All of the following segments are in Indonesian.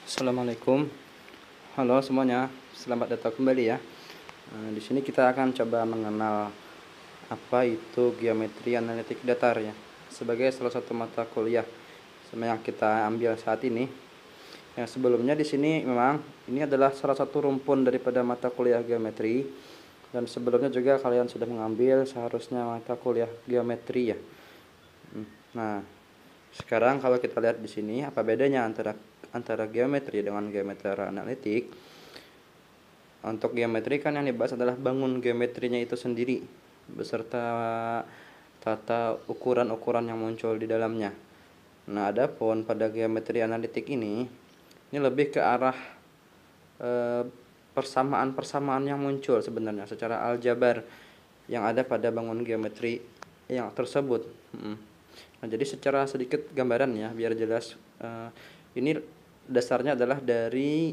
Assalamualaikum, halo semuanya, selamat datang kembali ya. Di sini kita akan coba mengenal apa itu geometri analitik datar ya, sebagai salah satu mata kuliah yang kita ambil saat ini. Yang sebelumnya di sini memang ini adalah salah satu rumpun daripada mata kuliah geometri, dan sebelumnya juga kalian sudah mengambil seharusnya mata kuliah geometri ya. Nah, sekarang kalau kita lihat di sini apa bedanya antara geometri dengan geometri analitik. Untuk geometri kan yang dibahas adalah bangun geometrinya itu sendiri beserta tata ukuran-ukuran yang muncul di dalamnya. Nah, adapun pada geometri analitik ini lebih ke arah persamaan-persamaan yang muncul sebenarnya secara aljabar yang ada pada bangun geometri yang tersebut. Nah, jadi secara sedikit gambaran ya biar jelas, ini dasarnya adalah dari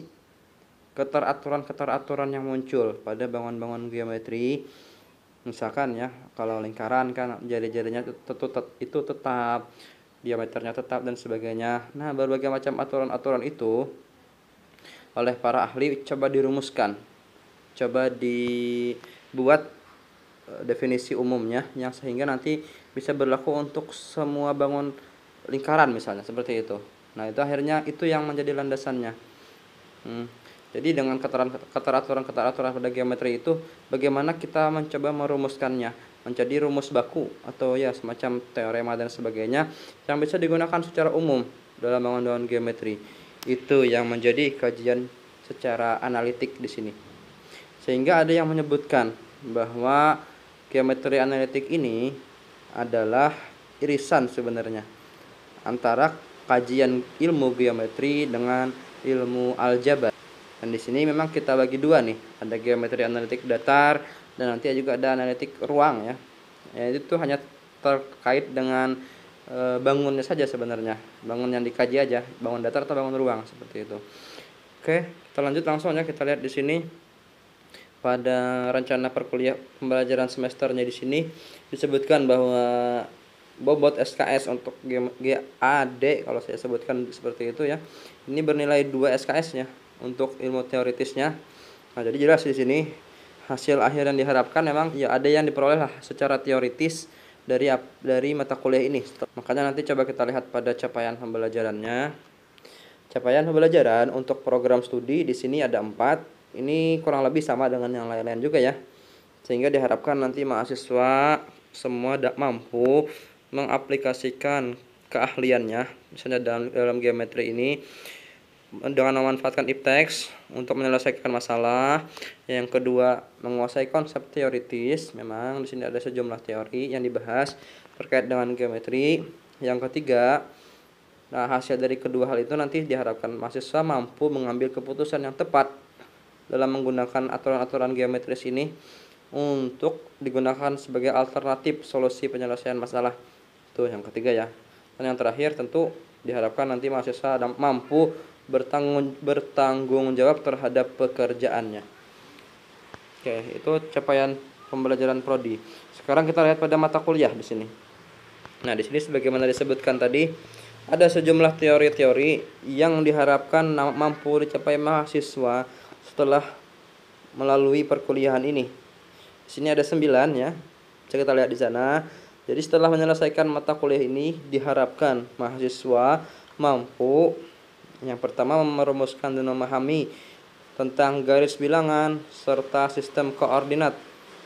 keteraturan yang muncul pada bangun-bangun geometri. Misalkan ya, kalau lingkaran kan jari-jarinya itu tetap, diameternya tetap dan sebagainya. Nah, berbagai macam aturan-aturan itu oleh para ahli coba dirumuskan, coba dibuat definisi umumnya yang sehingga nanti bisa berlaku untuk semua bangun lingkaran misalnya seperti itu. Nah, itu akhirnya itu yang menjadi landasannya. Jadi dengan keteraturan pada geometri itu, bagaimana kita mencoba merumuskannya menjadi rumus baku atau ya semacam teorema dan sebagainya yang bisa digunakan secara umum dalam bangun geometri. Itu yang menjadi kajian secara analitik di sini. Sehingga ada yang menyebutkan bahwa geometri analitik ini adalah irisan sebenarnya antara kajian ilmu geometri dengan ilmu aljabar. Dan di sini memang kita bagi dua nih, ada geometri analitik datar dan nanti juga ada analitik ruang ya. Ya, itu hanya terkait dengan bangunnya saja sebenarnya, bangun yang dikaji aja, bangun datar atau bangun ruang seperti itu. Oke, kita lanjut langsung ya, kita lihat di sini pada rencana perkuliah pembelajaran semesternya di sini disebutkan bahwa bobot SKS untuk GAD kalau saya sebutkan seperti itu ya, ini bernilai 2 SKS-nya untuk ilmu teoritisnya. Nah, jadi jelas di sini hasil akhir yang diharapkan memang ya ada yang diperoleh lah secara teoritis dari mata kuliah ini. Makanya nanti coba kita lihat pada capaian pembelajarannya. Capaian pembelajaran untuk program studi di sini ada 4. Ini kurang lebih sama dengan yang lain-lain juga ya. Sehingga diharapkan nanti mahasiswa semua mampu mengaplikasikan keahliannya misalnya dalam geometri ini dengan memanfaatkan ipteks untuk menyelesaikan masalah. Yang kedua, menguasai konsep teoritis. Memang di sini ada sejumlah teori yang dibahas terkait dengan geometri. Yang ketiga, nah hasil dari kedua hal itu nanti diharapkan mahasiswa mampu mengambil keputusan yang tepat dalam menggunakan aturan-aturan geometris ini untuk digunakan sebagai alternatif solusi penyelesaian masalah. Itu yang ketiga ya. Dan yang terakhir tentu diharapkan nanti mahasiswa mampu bertanggung jawab terhadap pekerjaannya. Oke, itu capaian pembelajaran prodi. Sekarang kita lihat pada mata kuliah di sini. Nah, di sini sebagaimana disebutkan tadi, ada sejumlah teori-teori yang diharapkan mampu dicapai mahasiswa setelah melalui perkuliahan ini. Di sini ada 9 ya. Bisa kita lihat di sana. Jadi setelah menyelesaikan mata kuliah ini diharapkan mahasiswa mampu yang pertama merumuskan dan memahami tentang garis bilangan serta sistem koordinat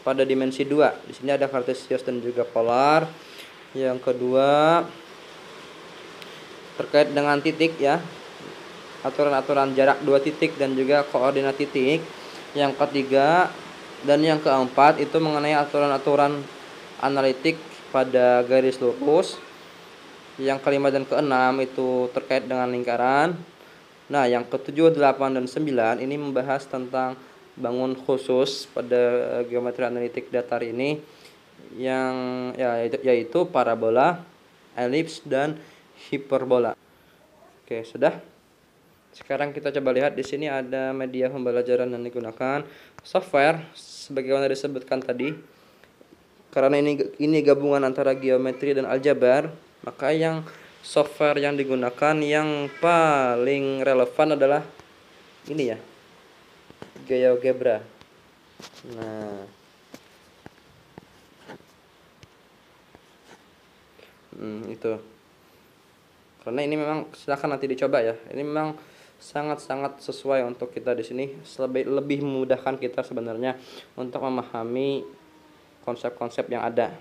pada dimensi 2. Di sini ada kartesius dan juga polar. Yang kedua terkait dengan titik ya. Aturan-aturan jarak 2 titik dan juga koordinat titik. Yang ketiga dan yang keempat itu mengenai aturan-aturan analitik pada garis lurus. Yang kelima dan keenam itu terkait dengan lingkaran. Nah, yang ketujuh, 8, dan 9 ini membahas tentang bangun khusus pada geometri analitik datar ini yang yaitu parabola, elips, dan hiperbola. Oke, sudah. Sekarang kita coba lihat di sini ada media pembelajaran yang digunakan, software sebagaimana disebutkan tadi. Karena ini gabungan antara geometri dan aljabar, maka yang software yang digunakan yang paling relevan adalah ini ya, GeoGebra. Nah, itu. Karena ini memang silahkan nanti dicoba ya. Ini memang sangat-sangat sesuai untuk kita di sini, lebih memudahkan kita sebenarnya untuk memahami konsep-konsep yang ada.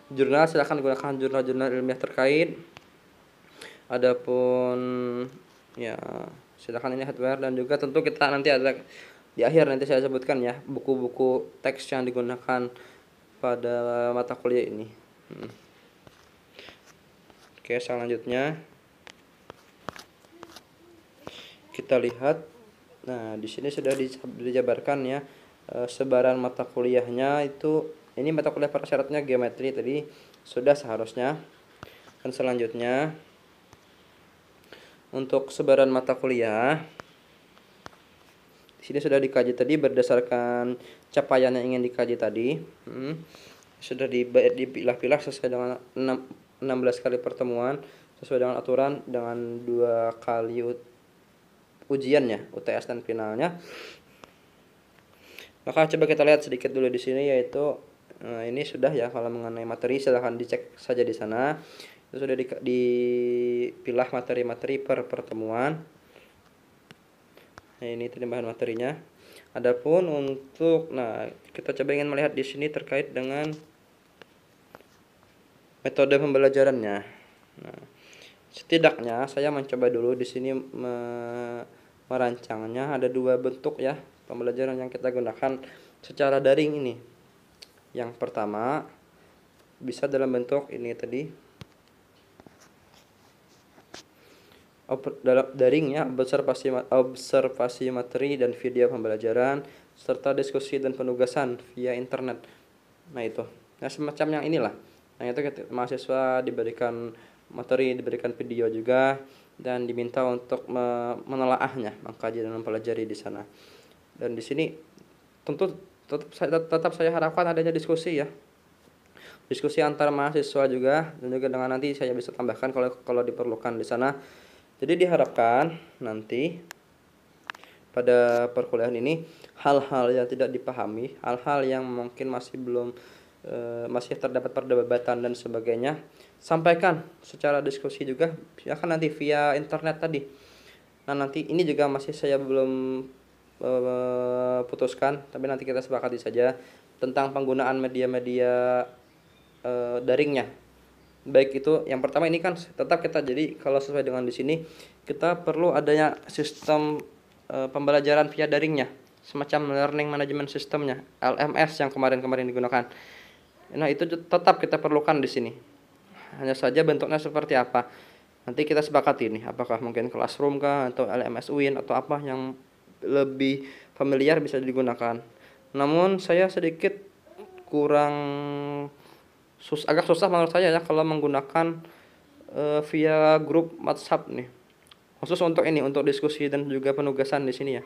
Jurnal silahkan gunakan jurnal-jurnal ilmiah terkait. Adapun ya silahkan ini hardware, dan juga tentu kita nanti ada di akhir nanti saya sebutkan ya buku-buku teks yang digunakan pada mata kuliah ini. Oke, selanjutnya kita lihat. Nah, di sini sudah dijabarkan ya sebaran mata kuliahnya itu. Ini mata kuliah persyaratnya geometri tadi sudah seharusnya. Dan selanjutnya untuk sebaran mata kuliah di sini sudah dikaji tadi berdasarkan capaian yang ingin dikaji tadi. Sudah dipilah-pilah sesuai dengan 16 kali pertemuan sesuai dengan aturan, dengan 2 kali ujiannya, UTS dan finalnya. Maka coba kita lihat sedikit dulu di sini, yaitu ini sudah ya kalau mengenai materi, silahkan dicek saja di sana. Itu sudah dipilah materi-materi per pertemuan. Nah, ini tadi bahan materinya. Adapun untuk kita coba ingin melihat di sini terkait dengan metode pembelajarannya. Nah, setidaknya saya mencoba dulu di sini merancangnya. Ada 2 bentuk ya pembelajaran yang kita gunakan secara daring ini. Yang pertama bisa dalam bentuk ini tadi, dalam daring ya, observasi materi dan video pembelajaran serta diskusi dan penugasan via internet. Nah itu, nah semacam yang inilah. Nah itu mahasiswa diberikan materi, diberikan video juga, dan diminta untuk menelaahnya, mengkaji dan mempelajari di sana. Dan di sini tentu tetap saya harapkan adanya diskusi ya, diskusi antar mahasiswa juga, dan juga dengan nanti saya bisa tambahkan kalau diperlukan di sana. Jadi diharapkan nanti pada perkuliahan ini hal-hal yang tidak dipahami, hal-hal yang mungkin masih terdapat perdebatan dan sebagainya, sampaikan secara diskusi juga, silakan nanti via internet tadi. Nah nanti ini juga masih saya belum putuskan, tapi nanti kita sepakati saja tentang penggunaan media-media daringnya. Baik itu yang pertama ini kan tetap kita, jadi kalau sesuai dengan di sini kita perlu adanya sistem pembelajaran via daringnya, semacam learning management systemnya, LMS yang kemarin digunakan. Nah itu tetap kita perlukan di sini. Hanya saja bentuknya seperti apa nanti kita sepakati nih, apakah mungkin classroom kah atau LMS UIN atau apa yang lebih familiar bisa digunakan. Namun saya sedikit kurang agak susah menurut saya ya kalau menggunakan via grup WhatsApp nih, khusus untuk diskusi dan juga penugasan di sini ya.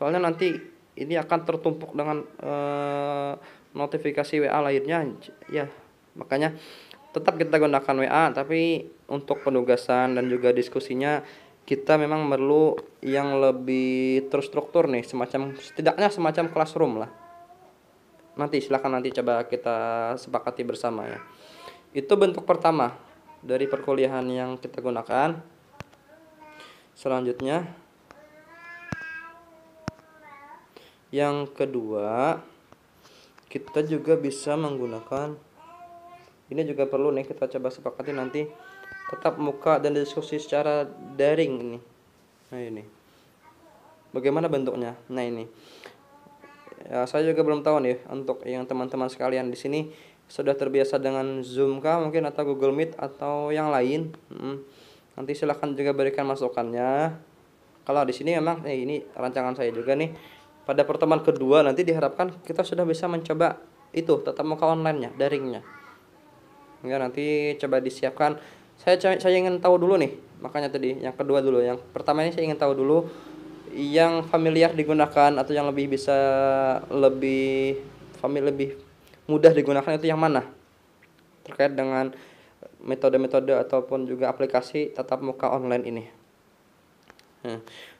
Soalnya nanti ini akan tertumpuk dengan notifikasi WA lainnya ya, makanya tetap kita gunakan WA, tapi untuk penugasan dan juga diskusinya kita memang perlu yang lebih terstruktur nih, setidaknya semacam classroom lah. Nanti silakan nanti coba kita sepakati bersama ya. Itu bentuk pertama dari perkuliahan yang kita gunakan. Selanjutnya yang kedua, kita juga bisa menggunakan ini, juga perlu nih kita coba sepakati nanti, tetap muka dan diskusi secara daring ini. Nah ini bagaimana bentuknya. Nah ini ya, saya juga belum tahu nih untuk yang teman-teman sekalian di sini sudah terbiasa dengan Zoom kah mungkin, atau Google Meet atau yang lain. Nanti silahkan juga berikan masukannya. Kalau di sini memang ini rancangan saya juga nih, pada pertemuan kedua nanti diharapkan kita sudah bisa mencoba itu tetap muka online-nya, daringnya. Ya nanti coba disiapkan. Saya ingin tahu dulu nih, makanya tadi yang kedua dulu. Yang pertama ini saya ingin tahu dulu yang familiar digunakan atau yang lebih mudah digunakan itu yang mana terkait dengan metode-metode ataupun juga aplikasi tatap muka online ini.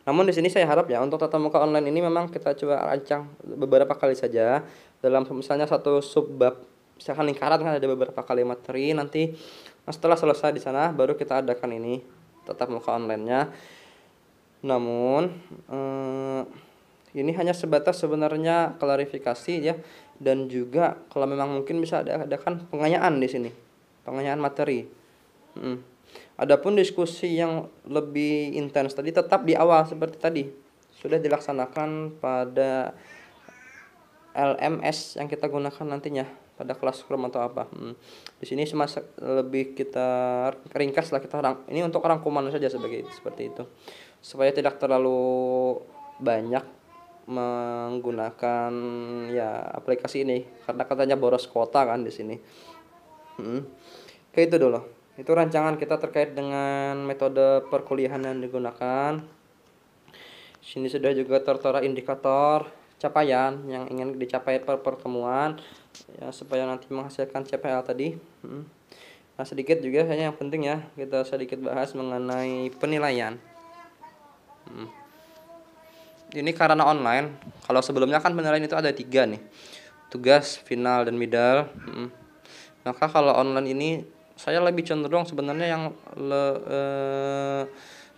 Namun di sini saya harap ya untuk tatap muka online ini memang kita coba rancang beberapa kali saja dalam misalnya satu subbab, misalkan lingkaran kan ada beberapa kali materi, nanti setelah selesai di sana baru kita adakan ini tatap muka online-nya. Namun ini hanya sebatas sebenarnya klarifikasi ya, dan juga kalau memang mungkin bisa adakan pengayaan di sini, pengayaan materi. Adapun diskusi yang lebih intens tadi tetap di awal seperti tadi sudah dilaksanakan pada LMS yang kita gunakan nantinya pada Classroom atau apa. Di sini lebih kita ringkas lah, ini untuk rangkuman saja seperti itu, supaya tidak terlalu banyak menggunakan ya aplikasi ini karena katanya boros kuota kan di sini. Kayak itu dulu. Itu rancangan kita terkait dengan metode perkuliahan yang digunakan. Sini sudah juga tertera indikator capaian yang ingin dicapai per pertemuan ya, supaya nanti menghasilkan CPL tadi. Nah, sedikit juga hanya yang penting ya, kita sedikit bahas mengenai penilaian. Ini karena online. Kalau sebelumnya kan penilaian itu ada 3 nih, tugas, final, dan middle. Maka kalau online ini saya lebih cenderung sebenarnya yang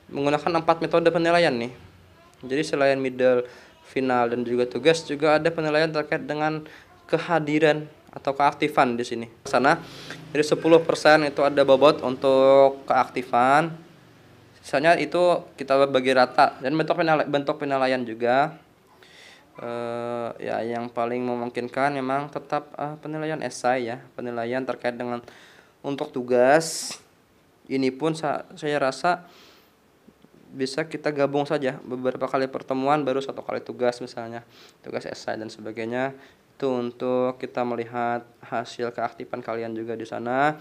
menggunakan 4 metode penilaian nih. Jadi selain middle, final, dan juga tugas, juga ada penilaian terkait dengan kehadiran atau keaktifan di sini. Sana dari 10% itu ada bobot untuk keaktifan. Sisanya itu kita bagi rata, dan bentuk penilaian juga ya yang paling memungkinkan memang tetap penilaian esai ya, penilaian terkait dengan untuk tugas. Ini pun saya rasa bisa kita gabung saja beberapa kali pertemuan baru 1 kali tugas, misalnya tugas esai dan sebagainya, itu untuk kita melihat hasil keaktifan kalian juga di sana,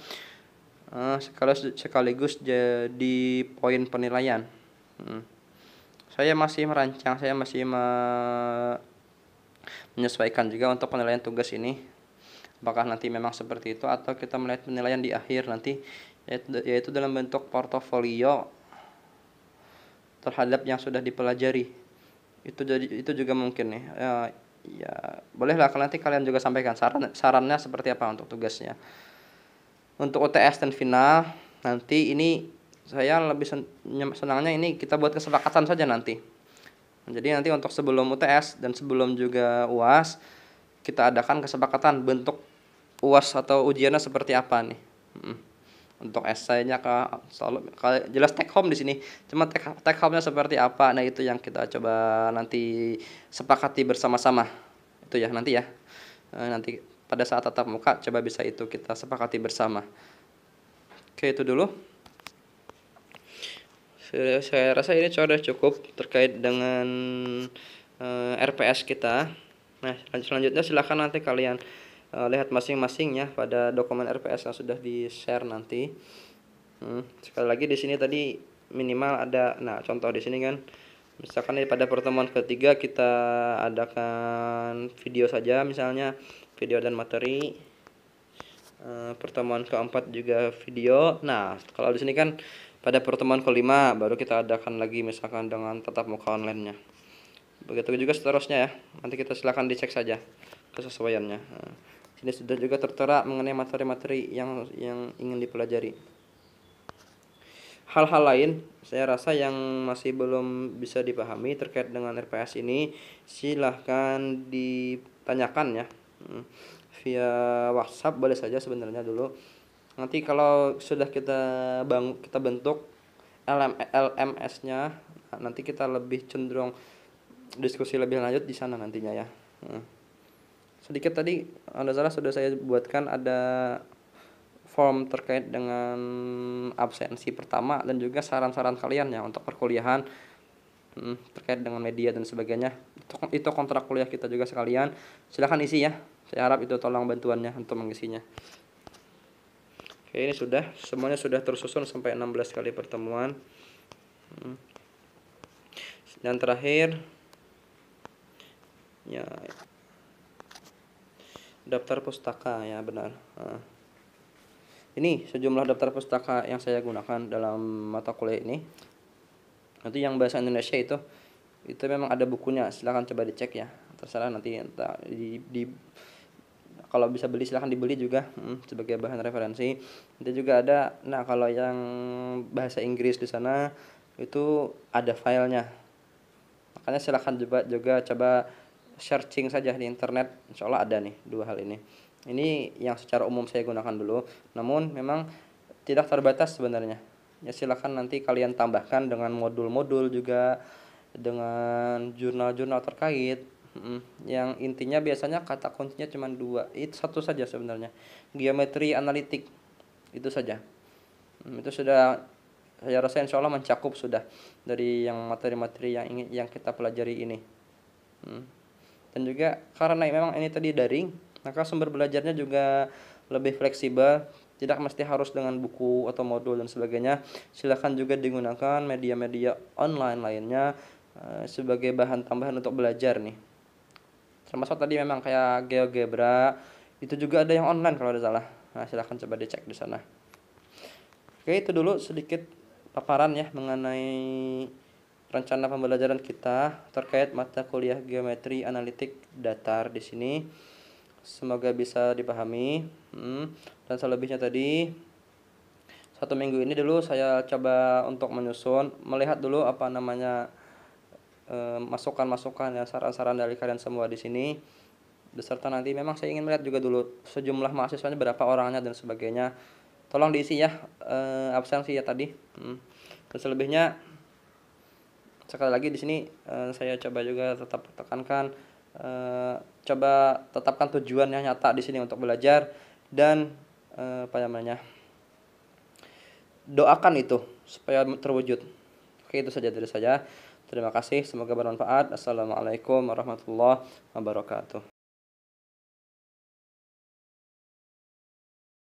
sekaligus jadi poin penilaian. Saya masih merancang, saya masih menyesuaikan juga untuk penilaian tugas ini, apakah nanti memang seperti itu atau kita melihat penilaian di akhir nanti, yaitu dalam bentuk portofolio terhadap yang sudah dipelajari. Itu juga mungkin nih ya bolehlah nanti kalian juga sampaikan sarannya seperti apa untuk tugasnya. Untuk UTS dan final nanti ini saya lebih senangnya ini kita buat kesepakatan saja nanti. Jadi nanti untuk sebelum UTS dan sebelum juga UAS kita adakan kesepakatan bentuk UAS atau ujiannya seperti apa nih. Untuk esainya jelas take home di sini. Cuma take home-nya seperti apa? Nah, itu yang kita coba nanti sepakati bersama-sama. Itu ya nanti ya. Nanti pada saat tatap muka coba bisa itu kita sepakati bersama. Oke, itu dulu. Saya rasa ini sudah cukup terkait dengan RPS kita. Nah, selanjutnya silakan nanti kalian lihat masing-masing ya pada dokumen RPS yang sudah di-share nanti. Sekali lagi di sini tadi minimal ada, nah contoh di sini kan, misalkan pada pertemuan ketiga kita adakan video saja, misalnya video dan materi. Pertemuan keempat juga video. Nah, kalau di sini kan pada pertemuan kelima baru kita adakan lagi misalkan dengan tatap muka online-nya. Begitu juga seterusnya ya. Nanti kita silakan dicek saja kesesuaiannya. Ini sudah juga tertera mengenai materi-materi yang ingin dipelajari. Hal-hal lain saya rasa yang masih belum bisa dipahami terkait dengan RPS ini, silahkan ditanyakan ya via WhatsApp, boleh saja sebenarnya dulu. Nanti kalau sudah kita bentuk LMS-nya, nanti kita lebih cenderung diskusi lebih lanjut di sana nantinya ya. Sedikit tadi sudah saya buatkan ada form terkait dengan absensi pertama dan juga saran-saran kalian ya untuk perkuliahan terkait dengan media dan sebagainya. Itu kontrak kuliah kita juga sekalian. Silahkan isi ya. Saya harap itu tolong bantuannya untuk mengisinya. Oke, ini semuanya sudah tersusun sampai 16 kali pertemuan. Dan terakhir ya daftar pustaka ya, benar. Ini sejumlah daftar pustaka yang saya gunakan dalam mata kuliah ini. Nanti yang bahasa Indonesia itu memang ada bukunya, silahkan coba dicek ya. Terserah nanti entah kalau bisa beli silahkan dibeli juga, sebagai bahan referensi. Nanti juga ada, nah kalau yang bahasa Inggris di sana itu ada filenya. Makanya silahkan juga coba searching saja di internet, insya Allah ada nih dua hal ini. Ini yang secara umum saya gunakan dulu, namun memang tidak terbatas sebenarnya. Ya silahkan nanti kalian tambahkan dengan modul-modul juga, dengan jurnal-jurnal terkait. Yang intinya biasanya kata kuncinya cuma dua, itu satu saja sebenarnya, geometri analitik, itu saja. Itu sudah saya rasa insya Allah mencakup sudah dari yang materi-materi yang kita pelajari ini. Dan juga karena memang ini tadi daring, maka sumber belajarnya juga lebih fleksibel, tidak mesti harus dengan buku atau modul dan sebagainya. Silakan juga digunakan media-media online lainnya sebagai bahan tambahan untuk belajar nih. Termasuk tadi memang kayak GeoGebra, itu juga ada yang online kalau ada salah. Nah, silahkan coba dicek di sana. Oke, itu dulu sedikit paparan ya mengenai rencana pembelajaran kita terkait mata kuliah geometri analitik datar di sini. Semoga bisa dipahami. Dan selebihnya tadi 1 minggu ini dulu saya coba untuk menyusun, melihat dulu apa namanya masukan-masukan ya, saran-saran dari kalian semua di sini. Beserta nanti memang saya ingin melihat juga dulu sejumlah mahasiswanya berapa orangnya dan sebagainya. Tolong diisi ya absensi ya tadi. Dan selebihnya sekali lagi di sini saya coba juga tetap tekankan, coba tetapkan tujuan yang nyata di sini untuk belajar dan apa namanya, doakan itu supaya terwujud. Oke, itu saja dari saya. Terima kasih, semoga bermanfaat. Assalamualaikum warahmatullahi wabarakatuh.